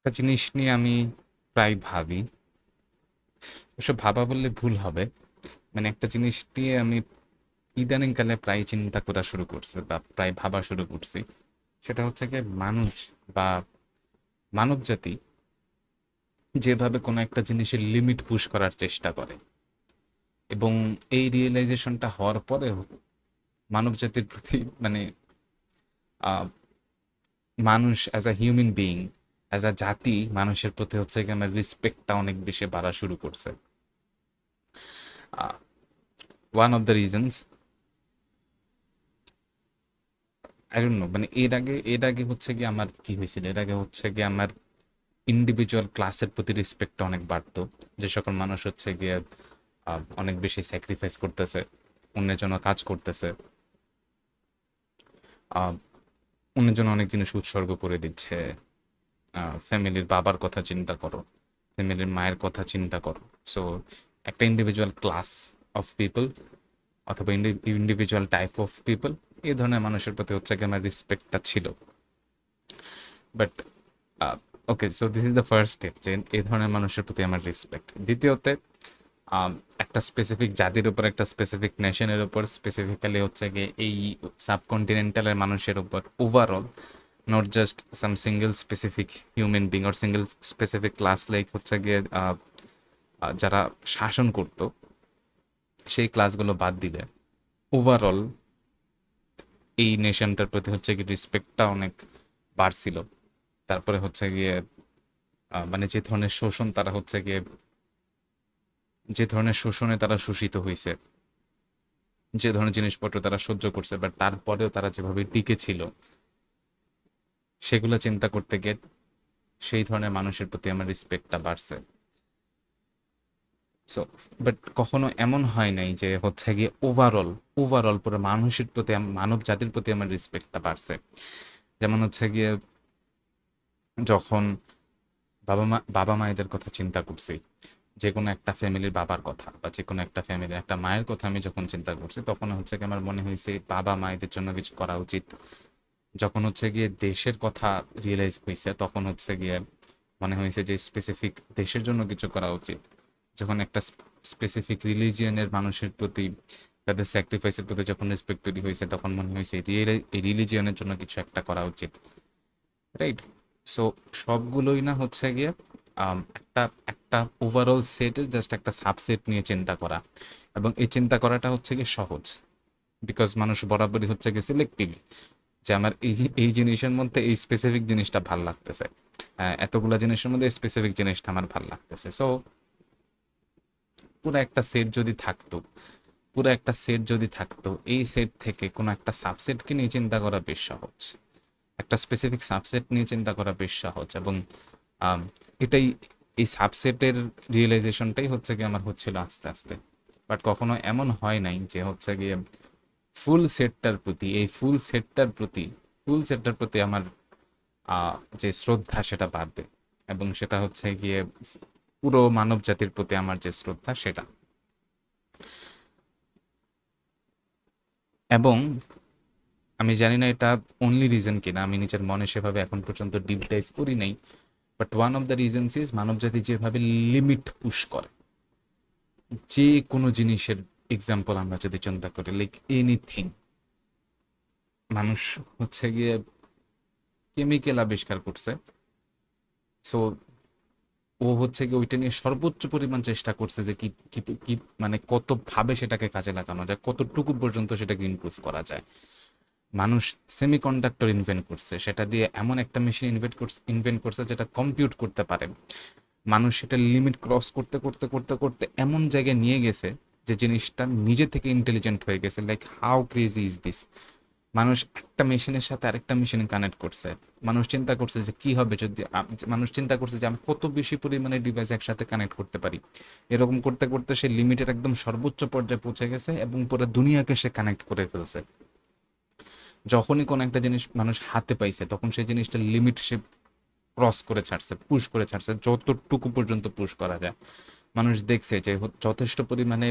একটা জিনিস নিয়ে আমি প্রায় ভাবি। অবশ্য ভাবা বললে ভুল হবে। মানে একটা জিনিস নিয়ে আমি ইদানিংকালে প্রায় চিন্তা করা শুরু করছি বা প্রায় ভাবা শুরু করছি। সেটা হচ্ছে গিয়ে মানুষ বা মানবজাতি যেভাবে কোনো একটা জিনিসের লিমিট পুশ করার চেষ্টা করে, এবং এই রিয়েলাইজেশনটা হওয়ার পরে মানবজাতির প্রতি মানে আহ, মানুষ as a human being, as a জাতি, মানুষের প্রতি হচ্ছে গিয়ে আমার রেসপেক্টটা অনেক বেশি বাড়া শুরু করছে। One of the reasons, I don't know, মানে এর আগে হচ্ছে গিয়ে আমার কি হয়েছিল, এর আগে হচ্ছে গিয়ে আমার ইন্ডিভিজুয়াল ক্লাসের প্রতি রেসপেক্টটা অনেক বাড়তো। যে সকল মানুষ হচ্ছে গিয়ে অনেক বেশি স্যাক্রিফাইস করতেছে, অন্যের জন্য কাজ করতেছে, আহ, অন্যের জন্য অনেক জিনিস উৎসর্গ করে দিচ্ছে। ফ্যামিলির বাবার কথা চিন্তা করো, ফ্যামিলির মায়ের কথা চিন্তা করো। সো একটা ইন্ডিভিজুয়াল ক্লাস অফ পিপল অথবা ইন্ডিভিজুয়াল টাইপ অফ পিপল, এই ধরনের মানুষের প্রতি হচ্ছে গিয়ে আমার রেসপেক্টটা ছিল। But okay, so this is the first step, যে এই ধরনের মানুষের প্রতি আমার রেসপেক্ট। দ্বিতীয়তে, একটা স্পেসিফিক জাতির উপর, একটা স্পেসিফিক নেশনের উপর, স্পেসিফিক্যালি হচ্ছে গিয়ে এই সাবকন্টিনেন্টালের মানুষের উপর overall, not just some single specific human being or single specific class, like হচ্ছে গিয়ে যারা শাসন করতো সেই ক্লাসগুলো বাদ দিলে ওভারঅল এই নেশনটার প্রতি হচ্ছে গিয়ে রেসপেক্টটা অনেক বাড়ছিল। তারপরে হচ্ছে গিয়ে মানে যে ধরনের শোষণে তারা শোষিত হয়েছে, যে ধরনের জিনিসপত্র তারা সহ্য করছে, বাট তারপরেও তারা যেভাবে টিকে ছিল, সেগুলো চিন্তা করতে গিয়ে সেই ধরনের মানুষের প্রতি আমার রেসপেক্টটা বাড়ছে। সো বাট কখনো এমন হয় নাই যে হচ্ছে গিয়ে ওভারঅল ওভারঅল পুরো মানুষের প্রতি মানব জাতির প্রতি আমার রেসপেক্টটা বাড়ছে। যেমন হচ্ছে গিয়ে যখন বাবা মায়েদের কথা চিন্তা করছি, যে কোনো একটা ফ্যামিলির বাবার কথা বা যে কোনো একটা ফ্যামিলির একটা মায়ের কথা আমি যখন চিন্তা করছি, তখন হচ্ছে কি আমার মনে হয়েছে বাবা মায়েদের জন্য কিছু করা উচিত। যখন হচ্ছে গিয়ে দেশের কথা রিয়েলাইজ হয়েছে, তখন হচ্ছে গিয়ে মনে হয়েছে যে স্পেসিফিক দেশের জন্য কিছু করা উচিত। যখন একটা স্পেসিফিক রিলিজিয়নের মানুষের প্রতি, তাদের স্যাক্রিফাইসের প্রতি যখন রেসপেক্ট তৈরি হয়েছে, তখন মনে হয়েছে এই রিলিজিয়নের জন্য কিছু একটা করা উচিত। রাইট? সো সবগুলোই না হচ্ছে গিয়ে একটা একটা ওভারঅল সেটের জাস্ট একটা সাবসেট নিয়ে চিন্তা করা, এবং এই চিন্তা করাটা হচ্ছে গিয়ে সহজ, বিকজ মানুষ বরাবরই হচ্ছে গিয়ে সিলেক্টিভ, যে আমার এই জিনিসের মধ্যে এই স্পেসিফিক জিনিসটা ভাল লাগতেছে, এতগুলা জিনিসের মধ্যে স্পেসিফিক জিনিসটা আমার ভাল লাগতেছে। সো পুরো একটা সেট যদি থাকতো, এই সেট থেকে কোনো একটা সাবসেটকে নিয়ে চিন্তা করা বেশ সহজ, একটা স্পেসিফিক সাবসেট নিয়ে চিন্তা করা বেশ সহজ। এবং আম, এটাই, এই সাবসেটের রিয়েলাইজেশনটাই হচ্ছে গিয়ে আমার হচ্ছিল আস্তে আস্তে। বাট কখনো এমন হয় নাই যে হচ্ছে গিয়ে ফুল সেটটার প্রতি এই ফুল সেটটার প্রতি আমার যে শ্রদ্ধা সেটা বাড়বে, এবং সেটা হচ্ছে গিয়ে পুরো মানব জাতির প্রতি আমার যে শ্রদ্ধা সেটা। এবং আমি জানি না এটা অনলি রিজন কিনা, আমি নিজের মনে সেভাবে এখন পর্যন্ত ডিপ ডাইভ করি নাই, but one of the reasons is মানবজাতি যেভাবে লিমিট পুশ করে যে কোনো জিনিসের। এক্সাম্পল আমরা যদি চিন্তা করি, লাইক এনিথিং, মানুষ হচ্ছে গিয়ে কেমিক্যাল আবিষ্কার করছে। সো ও হচ্ছে গিয়ে ওইটা নিয়ে সর্বোচ্চ পরিমাণ চেষ্টা করছে যে কি কি কি মানে কতভাবে সেটাকে কাজে লাগানো যায়, কতটুকু পর্যন্ত সেটাকে ইমপ্রুভ করা যায়। মানুষ সেমিকন্ডাক্টর ইনভেন্ট করছে, সেটা দিয়ে এমন একটা মেশিন ইনভেন্ট করছে যেটা কম্পিউট করতে পারে। মানুষ সেটা লিমিট ক্রস করতে করতে করতে করতে এমন জায়গায় নিয়ে গেছে যে জিনিসটা নিজে থেকে ইন্টেলিজেন্ট হয়ে গেছে। Like how crazy is this! মানুষ একটা মেশিনের সাথে আরেকটা মেশিন কানেক্ট করছে। মানুষ চিন্তা করছে যে কি হবে যদি মানুষ চিন্তা করছে যে আমি কত বেশি পরিমাণে ডিভাইস একসাথে কানেক্ট করতে পারি। এরকম করতে করতে সে লিমিটের একদম সর্বোচ্চ পর্যায়ে পৌঁছে গেছে এবং পুরো দুনিয়াকে সে কানেক্ট করে ফেলছে। যখনই কোনো একটা জিনিস মানুষ হাতে পাইছে, তখন সেই জিনিসটার লিমিট সে ক্রস করে ছাড়ছে, পুশ করে ছাড়ছে যতটুকু পর্যন্ত পুশ করা যায়। মানুষ দেখছে যে যথেষ্ট পরিমাণে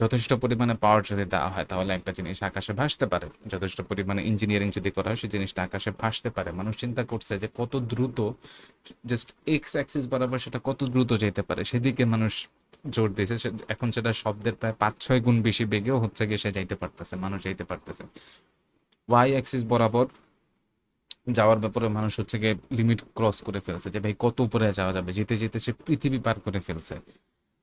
যথেষ্ট পরিমাণে পাওয়ার যদি দেওয়া হয় তাহলে একটা জিনিস আকাশে ভাসতে পারে, যথেষ্ট পরিমাণে ইঞ্জিনিয়ারিং যদি করা হয় সেই জিনিসটা আকাশে ভাসতে পারে। মানুষ চিন্তা করছে যে কত দ্রুত, জাস্ট এক্স অ্যাক্সিস বরাবর সেটা কত দ্রুত যেতে পারে, সেদিকে মানুষ জোর দিয়েছে। এখন সেটা শব্দের প্রায় 5-6 গুণ বেশি বেগেও হচ্ছে গিয়ে সে যাইতে পারতেছে, মানুষ যাইতে পারতেছে। ওয়াই অ্যাক্সিস বরাবর যাওয়ার ব্যাপারে মানুষ হচ্ছে গিয়ে লিমিট ক্রস করে ফেলছে, যে ভাই কত উপরে যাওয়া যাবে, যেতে যেতে সে পৃথিবী পার করে ফেলছে।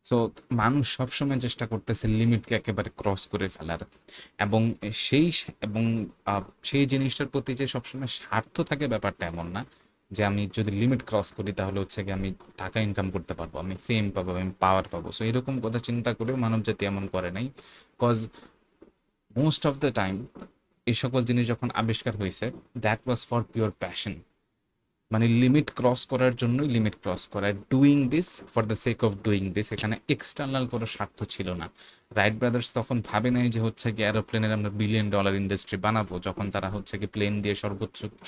সো মানুষ সবসময় চেষ্টা করতেছে লিমিটকে একেবারে ক্রস করে ফেলার, এবং এবং সেই জিনিসটার প্রতি যে সবসময় স্বার্থ থাকে ব্যাপারটা এমন না, যে আমি যদি লিমিট ক্রস করি তাহলে হচ্ছে কি আমি টাকা ইনকাম করতে পারবো, আমি ফেম পাবো, আমি পাওয়ার পাবো। সো এরকম কথা চিন্তা করেও মানব জাতি এমন করে নাই। Cause most of the time এই সকল জিনিস যখন আবিষ্কার হয়েছে, that was for pure passion, মানে লিমিট ক্রস করার জন্যই লিমিট ক্রস করা, doing this for the sake of doing this. এখানে এক্সটার্নাল কোনো স্বার্থ ছিল না। রাইট ব্রাদার্স তখন ভাবে নাই যে হচ্ছে কি এরোপ্লেনের আমরা $1 বিলিয়ন ইন্ডাস্ট্রি বানাবো, যখন তারা হচ্ছে কি প্লেন দিয়ে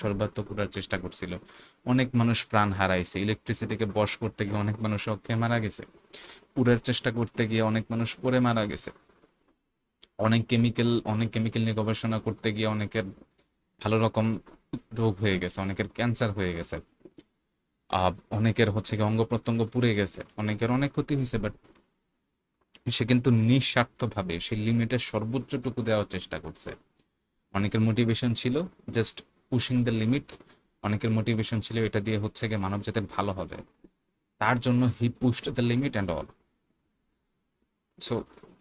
সর্বাত্মক করার চেষ্টা করছিল। অনেক মানুষ প্রাণ হারাইছে, ইলেকট্রিসিটিকে বশ করতে গিয়ে অনেক মানুষ অক্ষে মারা গেছে, উড়ার চেষ্টা করতে গিয়ে অনেক মানুষ পড়ে মারা গেছে, অনেক কেমিক্যাল নিয়ে গবেষণা করতে গিয়ে অনেকের ভালো রকম রোগ হয়ে গেছে, অনেকের ক্যান্সার হয়ে গেছে, অনেকের হচ্ছে কি অঙ্গ প্রত্যঙ্গ পুড়ে গেছে, অনেকের অনেক ক্ষতি হয়েছে। বাট সে কিন্তু নিঃস্বার্থভাবে সেই লিমিটের সর্বোচ্চটুকু দেওয়ার চেষ্টা করছে। অনেকের মোটিভেশন ছিল জাস্ট পুশিং দ্য লিমিট, অনেকের মোটিভেশন ছিল এটা দিয়ে হচ্ছে গিয়ে মানব জাতির ভালো হবে, তার জন্য he pushed the limit and all. So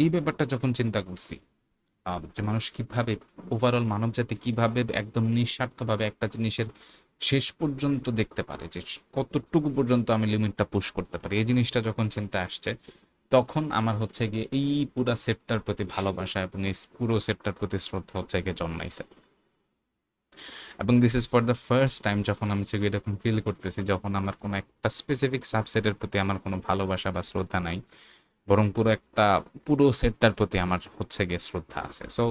এই ব্যাপারটা যখন চিন্তা করছি, যে মানুষ কিভাবে, ওভারঅল মানব জাতি কিভাবে একদম নিঃস্বার্থভাবে একটা জিনিসের শেষ পর্যন্ত দেখতে পারে, যে কতটুকু পর্যন্ত আমি লিমিটটা পুশ করতে পারি, এই জিনিসটা যখন চিন্তা আসছে, তখন আমার হচ্ছে গিয়ে এই পুরো সেটটার প্রতি ভালোবাসা এবং এই পুরো সেটটার প্রতি শ্রদ্ধা হচ্ছে গিয়ে জন্মাইছে। এবং this is for the first time যখন আমি হচ্ছে গিয়ে এরকম ফিল করতেছি, যখন আমার কোনো একটা স্পেসিফিক সাবসেটের প্রতি আমার কোনো ভালোবাসা বা শ্রদ্ধা নাই, বরং পুরো সেটটার প্রতি আমার হচ্ছে গিয়ে শ্রদ্ধা আছে। সো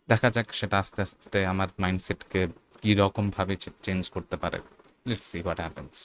দেখা যাক সেটা আস্তে আস্তে আমার মাইন্ডসেটকে কি রকম ভাবে চেঞ্জ করতে পারে। Let's see what happens.